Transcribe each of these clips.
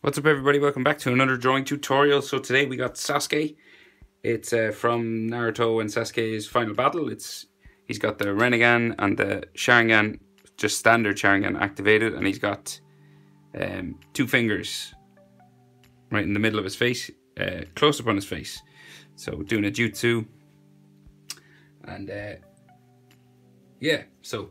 What's up everybody, welcome back to another drawing tutorial. So today we got Sasuke. It's from Naruto and Sasuke's final battle. He's got the Rinnegan and the Sharingan, just standard Sharingan activated, and he's got two fingers right in the middle of his face, close up on his face. So doing a jutsu, and yeah, so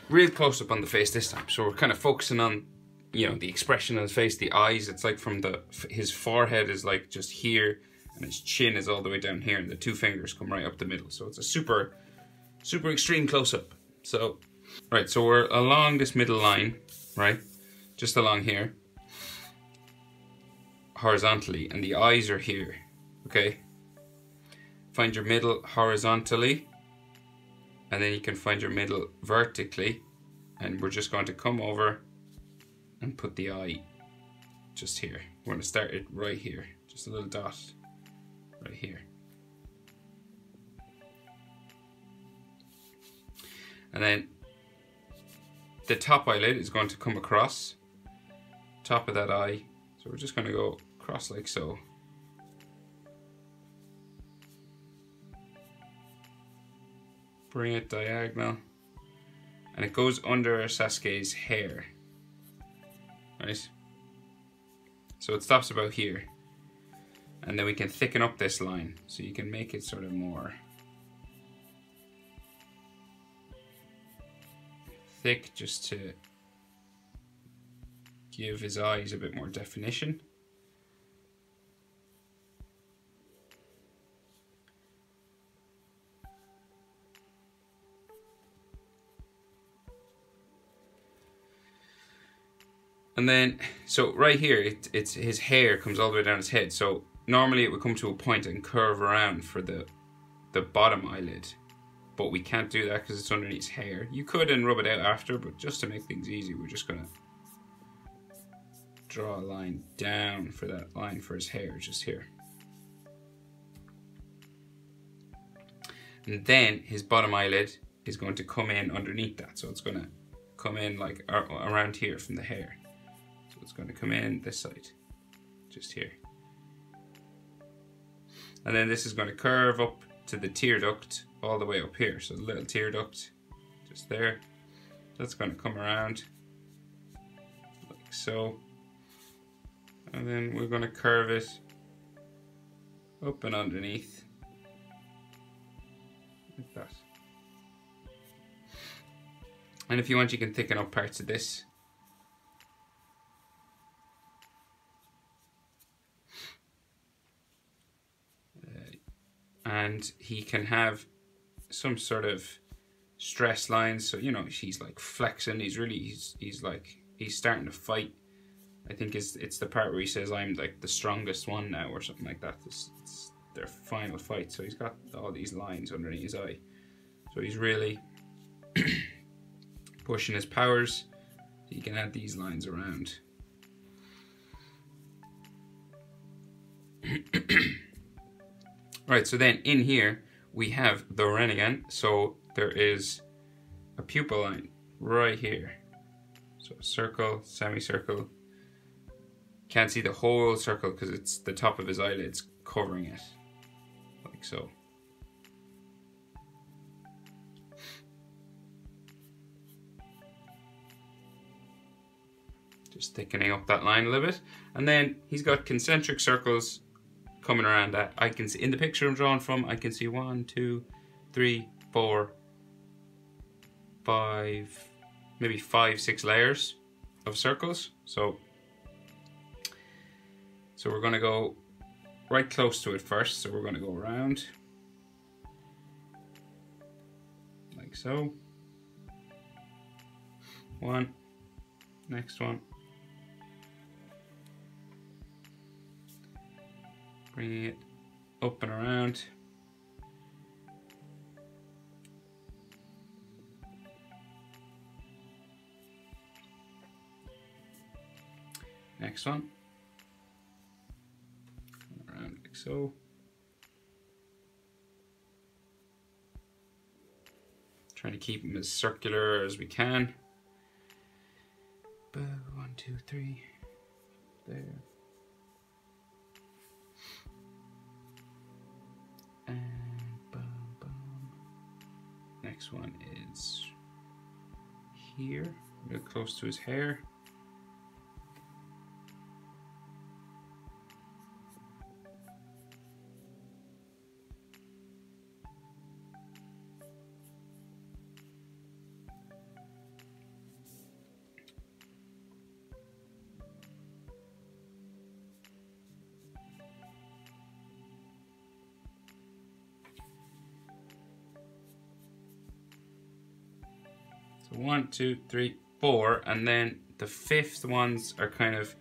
real close up on the face this time. So we're kind of focusing on, you know, the expression on his face, the eyes. It's like from his forehead is like just here, and his chin is all the way down here, and the two fingers come right up the middle. So it's a super extreme close-up. So, right, so we're along this middle line, right? Just along here, horizontally, and the eyes are here, okay? Find your middle horizontally, and then you can find your middle vertically, and we're just going to come over and put the eye just here. We're going to start it right here, just a little dot right here. And then the top eyelid is going to come across top of that eye. So we're just going to go across like so. Bring it diagonal. And it goes under Sasuke's hair. Right? So it stops about here, and then we can thicken up this line, so you can make it sort of more thick, just to give his eyes a bit more definition. And then, so right here, it's his hair comes all the way down his head. So normally it would come to a point and curve around for the bottom eyelid, but we can't do that because it's underneath his hair. You could and rub it out after, but just to make things easy, we're just gonna draw a line down for that line for his hair, just here. And then his bottom eyelid is going to come in underneath that. So it's gonna come in like around here from the hair. So it's going to come in this side, just here. And then this is going to curve up to the tear duct all the way up here. So the little tear duct, just there. That's going to come around like so. And then we're going to curve it up and underneath, like that. And if you want, you can thicken up parts of this. And he can have some sort of stress lines, so you know, he's like flexing, he's starting to fight. I think it's the part where he says, "I'm like the strongest one now," or something like that. It's their final fight. So he's got all these lines underneath his eye, so he's really pushing his powers. So you can add these lines around. Right, so then in here we have the Rinnegan. So there is a pupil line right here. So circle, semicircle. Can't see the whole circle because it's the top of his eyelids covering it, like so. Just thickening up that line a little bit. And then he's got concentric circles coming around that. I can see in the picture I'm drawing from, I can see 1, 2, 3, 4, 5, maybe 5, 6 layers of circles. So we're going to go right close to it first. So we're going to go around like so. One, next one. Bringing it up and around. Next one. Around like so. Trying to keep them as circular as we can. 1, 2, 3. There. Next one is here, real close to his hair. So 1, 2, 3, 4, and then the fifth ones are kind of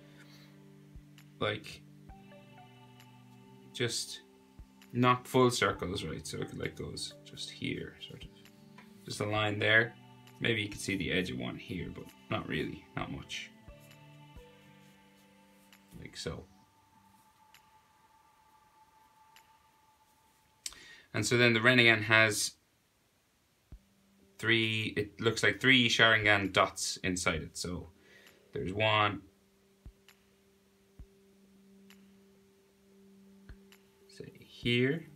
like just not full circles, right? So it like goes just here, sort of. Just a line there. Maybe you can see the edge of one here, but not really, not much. Like so. And so then the Rinnegan has it looks like 3 Sharingan dots inside it. So there's one, say here,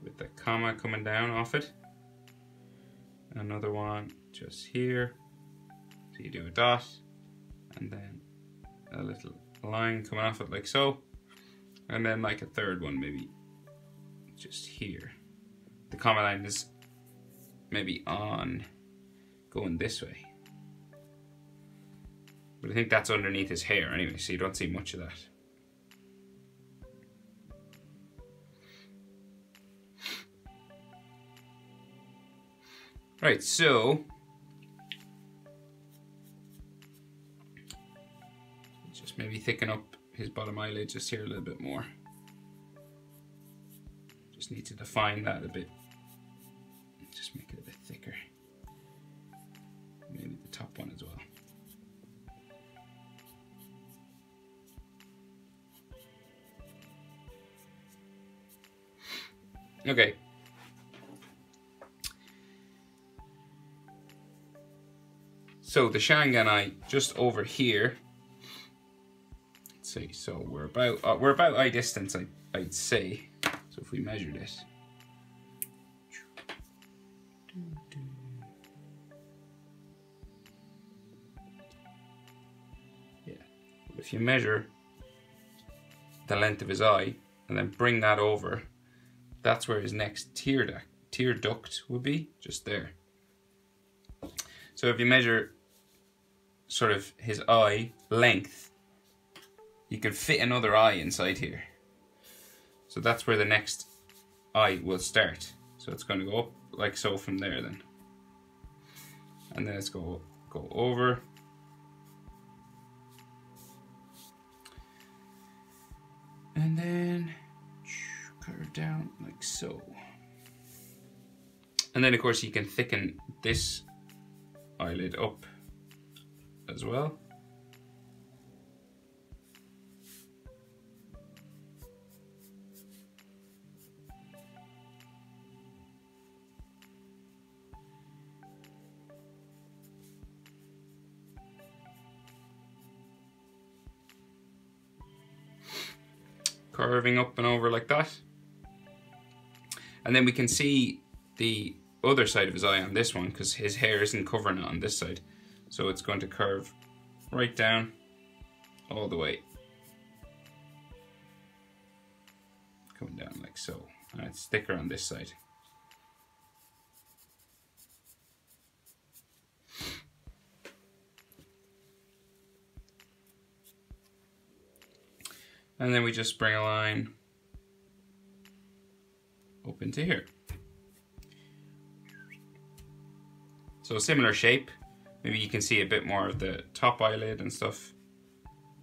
with the comma coming down off it. Another one just here. So you do a dot, and then a little line coming off it like so. And then like a third one maybe just here. The comma line is maybe on going this way, but I think that's underneath his hair anyway, so you don't see much of that. Right, so just maybe thicken up his bottom eyelid just here a little bit more. Just need to define that a bit. Just make it a bit thicker. Maybe the top one as well. Okay. So the Sharingan eye just over here. Let's see. So we're about eye distance, I'd say. So if we measure this. Yeah. If you measure the length of his eye and then bring that over, that's where his next tear duct would be, just there. So if you measure sort of his eye length, you could fit another eye inside here. So that's where the next eye will start. So it's going to go up like so from there then. And then it's go over. And then curve down like so. And then of course you can thicken this eyelid up as well. Curving up and over like that. And then we can see the other side of his eye on this one because his hair isn't covering it on this side. So it's going to curve right down all the way. Coming down like so. And it's thicker on this side. And then we just bring a line up into here. So a similar shape. Maybe you can see a bit more of the top eyelid and stuff,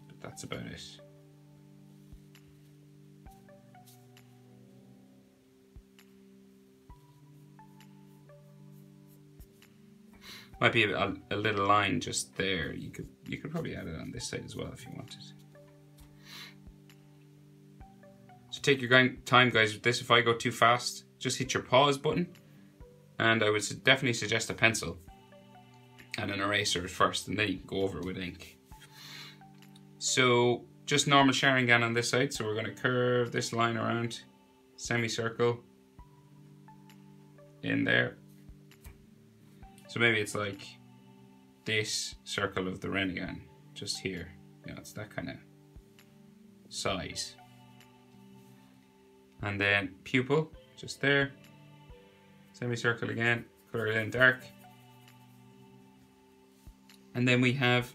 but that's about it. Might be a little line just there. You could probably add it on this side as well if you wanted. So take your time, guys, with this. If I go too fast, just hit your pause button, and I would definitely suggest a pencil and an eraser first, and then you can go over it with ink. So just normal Sharingan on this side. So we're going to curve this line around, semicircle, in there. So maybe it's like this circle of the Rinnegan just here. You know, it's that kind of size. And then pupil, just there. Semicircle again, color it in dark. And then we have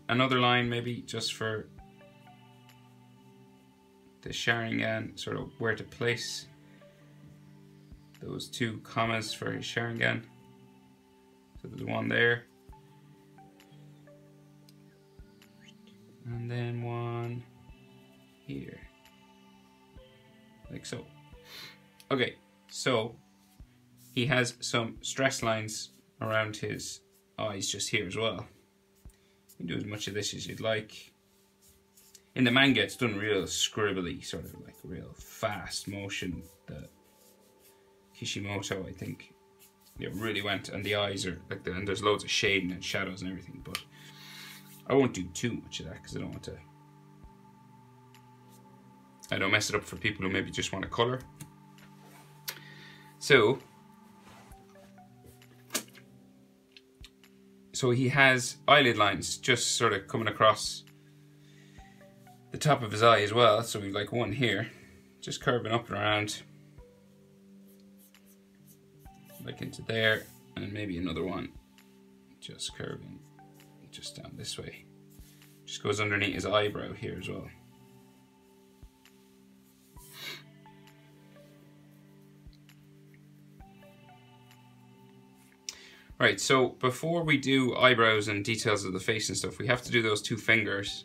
another line maybe just for the Sharingan, sort of where to place those 2 commas for his Sharingan. So there's one there. And then one here. Like so. Okay, so he has some stress lines around his eyes just here as well. You can do as much of this as you'd like. In the manga, it's done real scribbly, sort of like real fast motion. The Kishimoto, I think, really went, and the eyes are like, and there's loads of shading and shadows and everything. But I won't do too much of that because I don't want to. I don't mess it up for people who maybe just want to color. So he has eyelid lines just sort of coming across the top of his eye as well. So we've like one here, just curving up and around, like into there, and maybe another one just curving just down this way. Just goes underneath his eyebrow here as well. Right, so before we do eyebrows and details of the face and stuff, we have to do those 2 fingers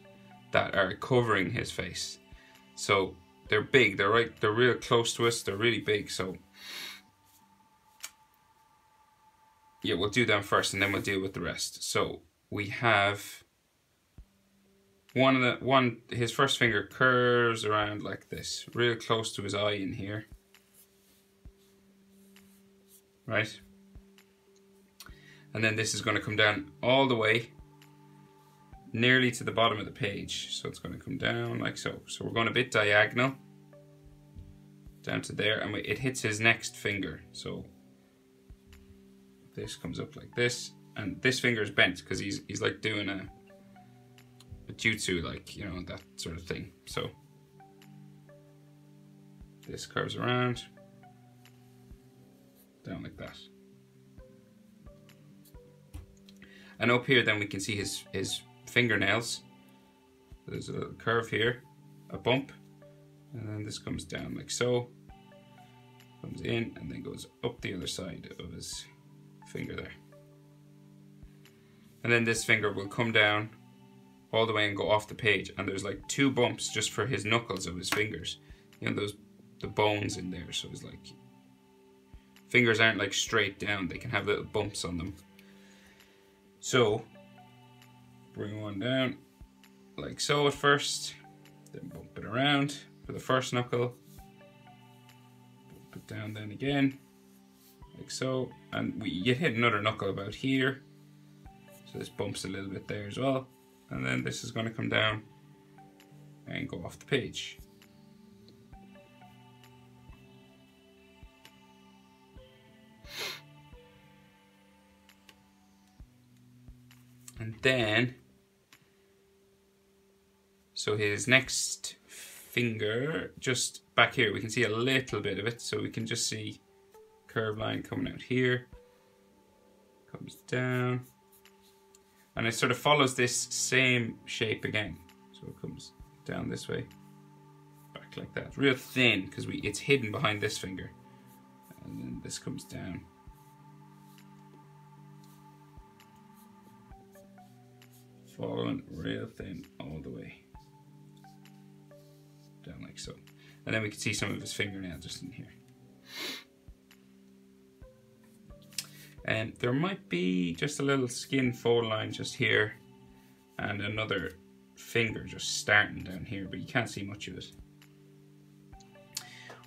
that are covering his face. So they're big, they're real close to us, they're really big. So yeah, we'll do them first and then we'll deal with the rest. So we have his first finger curves around like this, real close to his eye in here. Right? And then this is going to come down all the way, nearly to the bottom of the page. So it's going to come down like so. So we're going a bit diagonal, down to there, and it hits his next finger. So this comes up like this, and this finger is bent because he's like doing a jutsu, like, you know, that sort of thing. So this curves around, down like that. And up here then we can see his fingernails. There's a little curve here, a bump, and then this comes down like so, comes in and then goes up the other side of his finger there. And then this finger will come down all the way and go off the page, and there's like 2 bumps just for his knuckles of his fingers. You know, the bones in there, so it's like fingers aren't like straight down, they can have little bumps on them. So bring one down like so at first, then bump it around for the first knuckle, bump it down then again like so, and you hit another knuckle about here, so this bumps a little bit there as well, and then this is going to come down and go off the page. And then, so his next finger, just back here, we can see a little bit of it, so we can just see curved line coming out here, comes down, and it sort of follows this same shape again. So it comes down this way, back like that, real thin, because it's hidden behind this finger, and then this comes down. Following real thin all the way down like so, and then we can see some of his fingernail just in here. And there might be just a little skin fold line just here, and another finger just starting down here, but you can't see much of it.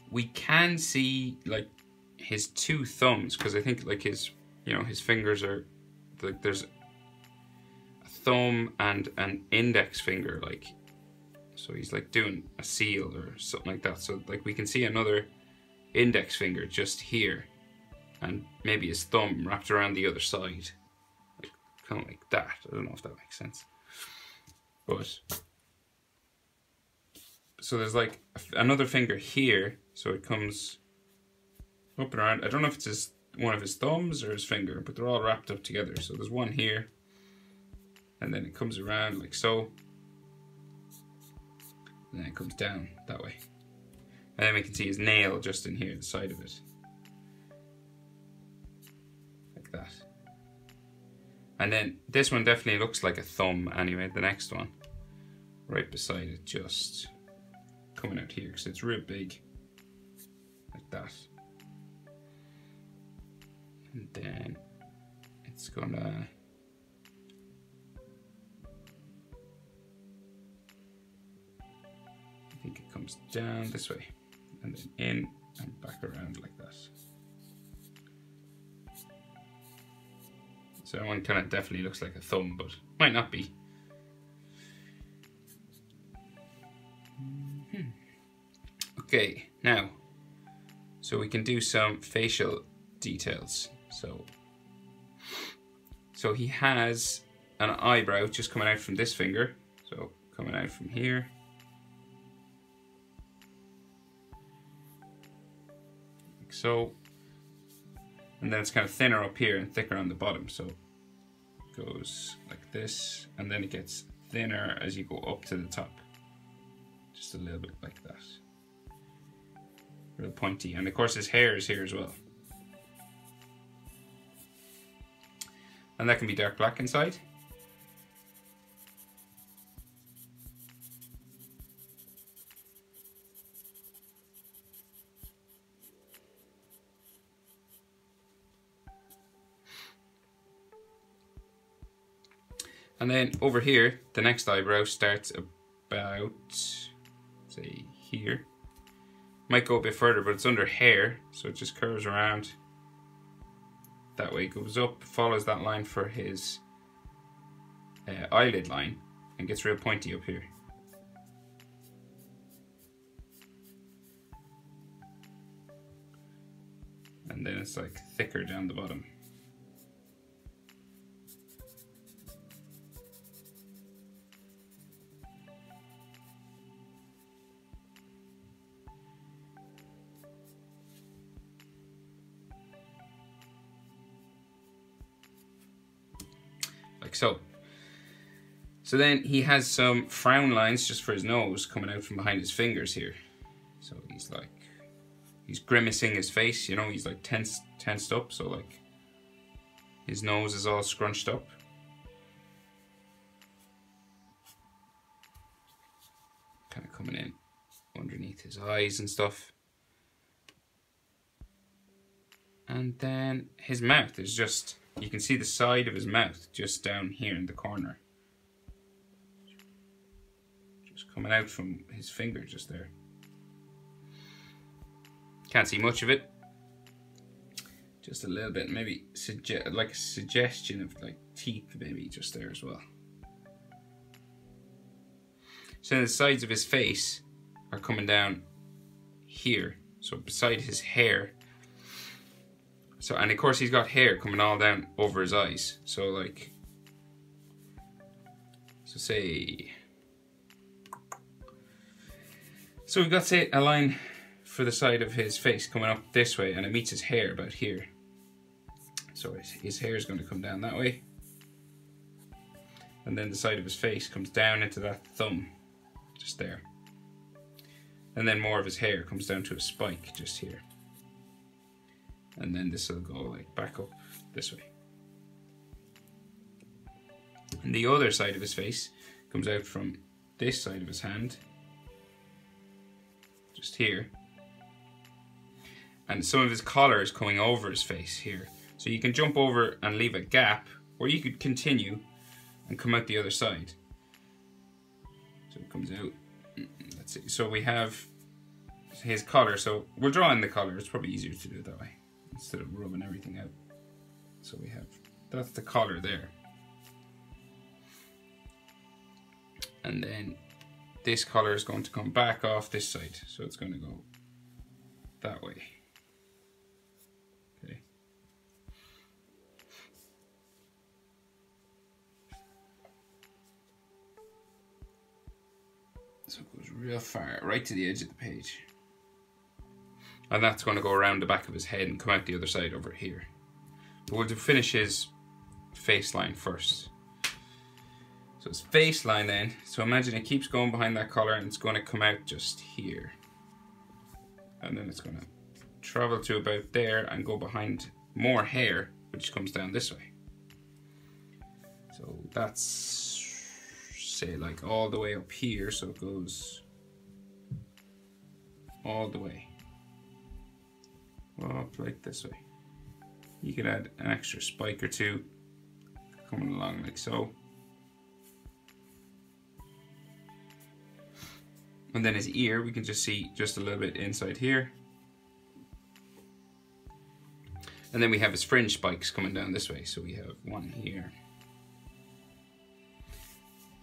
We can see like his 2 thumbs, because I think like his fingers are like, there's thumb and an index finger, like, so he's like doing a seal or something like that. So like we can see another index finger just here, and maybe his thumb wrapped around the other side, like, kind of like that. I don't know if that makes sense. But so there's like another finger here, so it comes up and around. I don't know if it's one of his thumbs or his finger, but they're all wrapped up together. So there's one here, and then it comes around like so, and then it comes down that way. And then we can see his nail just in here, the side of it. Like that. And then this one definitely looks like a thumb anyway, the next one. Right beside it, just coming out here, because it's real big. Like that. And then it's gonna... I think it comes down this way. And then in and back around like that. So that one kind of definitely looks like a thumb, but might not be. Okay, now, so we can do some facial details. So he has an eyebrow just coming out from this finger. So coming out from here. Like so. And then it's kind of thinner up here and thicker on the bottom. So it goes like this, and then it gets thinner as you go up to the top. Just a little bit like that. Real pointy. And of course his hair is here as well. And that can be dark black inside. And then over here, the next eyebrow starts about, say, here. Might go a bit further, but it's under hair, so it just curves around. That way, it goes up, follows that line for his eyelid line, and gets real pointy up here. And then it's like thicker down the bottom. Like so. So then he has some frown lines just for his nose coming out from behind his fingers here. So he's grimacing his face, you know, he's like tensed up, so like his nose is all scrunched up. Kind of coming in underneath his eyes and stuff. And then his mouth is just, you can see the side of his mouth just down here in the corner. Just coming out from his finger just there. Can't see much of it. Just a little bit, maybe like a suggestion of like teeth maybe just there as well. So the sides of his face are coming down here. So beside his hair. So, and of course he's got hair coming all down over his eyes. So like, so we've got, say, a line for the side of his face coming up this way, and it meets his hair about here. So his hair is going to come down that way. And then the side of his face comes down into that thumb, just there. And then more of his hair comes down to a spike just here. And then this will go like back up this way. And the other side of his face comes out from this side of his hand, just here. And some of his collar is coming over his face here. So you can jump over and leave a gap, or you could continue and come out the other side. So it comes out. Let's see. So we have his collar. So we'll draw in the collar. It's probably easier to do it that way instead of rubbing everything out. So we have, that's the collar there. And then this collar is going to come back off this side. So it's going to go that way. So it goes real far, right to the edge of the page. And that's going to go around the back of his head and come out the other side over here. But we'll finish his face line first. So his face line then, so imagine it keeps going behind that collar and it's going to come out just here. And then it's going to travel to about there and go behind more hair, which comes down this way. So that's, say, like all the way up here, so it goes all the way up like this way. You could add an extra spike or two coming along like so. And then his ear, we can just see just a little bit inside here. And then we have his fringe spikes coming down this way. So we have one here.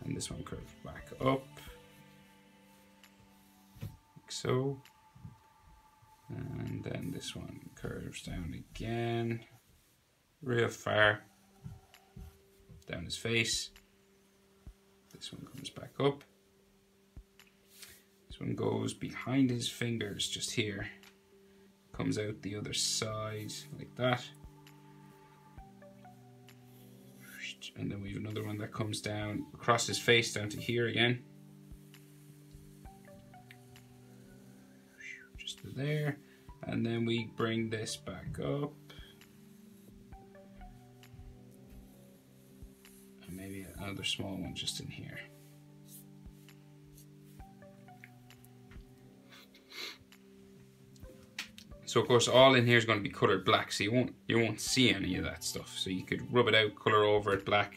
And this one curves back up. Like so. And then this one curves down again. Real far. Down his face. This one comes back up. This one goes behind his fingers, just here. Comes out the other side, like that. And then we have another one that comes down across his face, down to here again. Just to there. And then we bring this back up. And maybe another small one just in here. So of course all in here is going to be colored black, so you won't see any of that stuff. So you could rub it out, color over it black.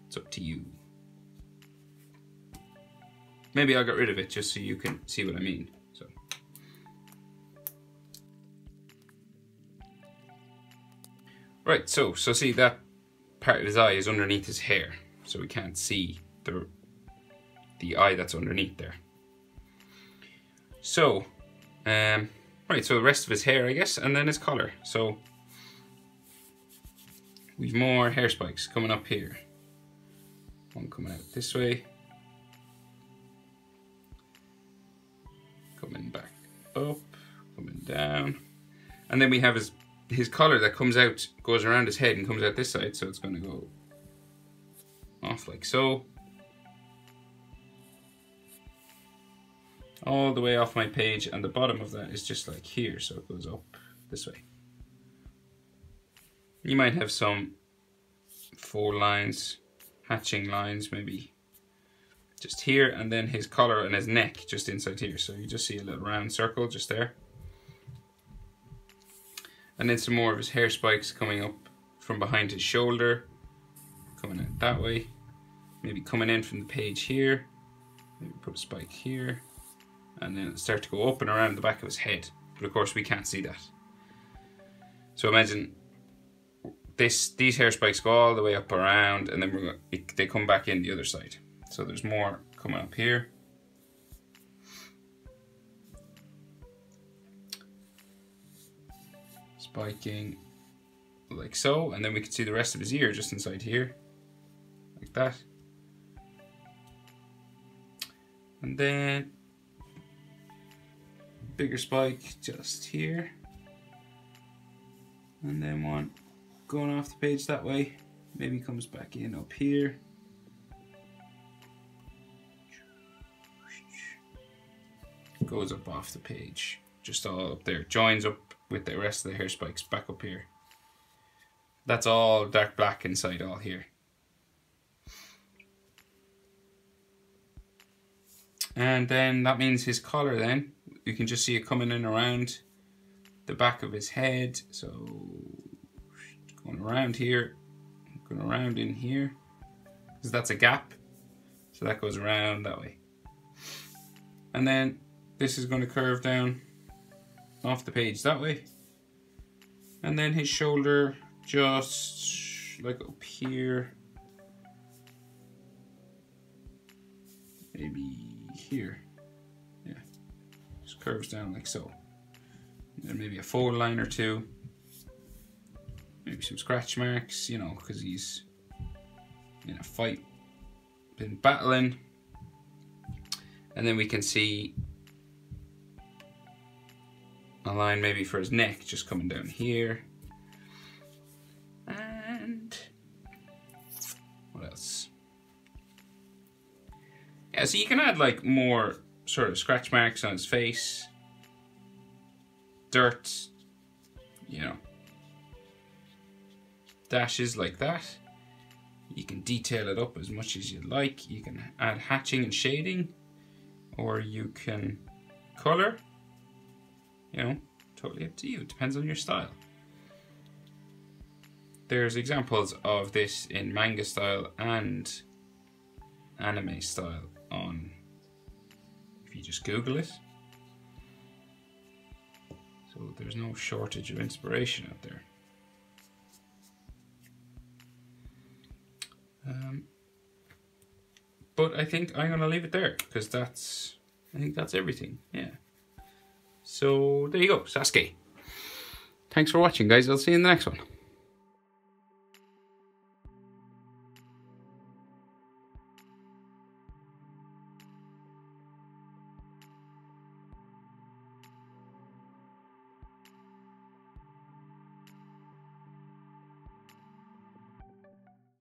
It's up to you. Maybe I'll get rid of it just so you can see what I mean. So right, so see that part of his eye is underneath his hair, so we can't see the eye that's underneath there. So right, so the rest of his hair, I guess, and then his collar. So we've more hair spikes coming up here. One coming out this way. Coming back up, coming down. And then we have his collar that comes out, goes around his head and comes out this side, so it's going to go off like so. All the way off my page, and the bottom of that is just like here, so it goes up this way. You might have some 4 lines, hatching lines, maybe just here, and then his collar and his neck just inside here, so you just see a little round circle just there. And then some more of his hair spikes coming up from behind his shoulder, coming out that way, maybe coming in from the page here, maybe put a spike here. And then it start to go up and around the back of his head. But of course we can't see that. So imagine these hair spikes go all the way up around, and then they come back in the other side. So there's more coming up here. Spiking like so, and then we can see the rest of his ear just inside here. Like that. And then bigger spike just here, and then one going off the page that way, maybe comes back in up here, goes up off the page, just all up there, joins up with the rest of the hair spikes back up here. That's all dark black inside all here. And then that means his collar then, you can just see it coming in around the back of his head. So going around here, going around in here, because that's a gap. So that goes around that way. And then this is going to curve down off the page that way. And then his shoulder just like up here. Maybe here. Yeah. Just curves down like so. And then maybe a fold line or two. Maybe some scratch marks, you know, because he's in a fight, been battling. And then we can see a line maybe for his neck just coming down here. And what else? Yeah, so you can add like more sort of scratch marks on his face, dirt, you know, dashes like that. You can detail it up as much as you like. You can add hatching and shading, or you can color. You know, totally up to you. It depends on your style. There's examples of this in manga style and anime style on, if you just Google it. So there's no shortage of inspiration out there. But I think I'm gonna leave it there because I think that's everything. Yeah. So there you go, Sasuke. Thanks for watching, guys. I'll see you in the next one.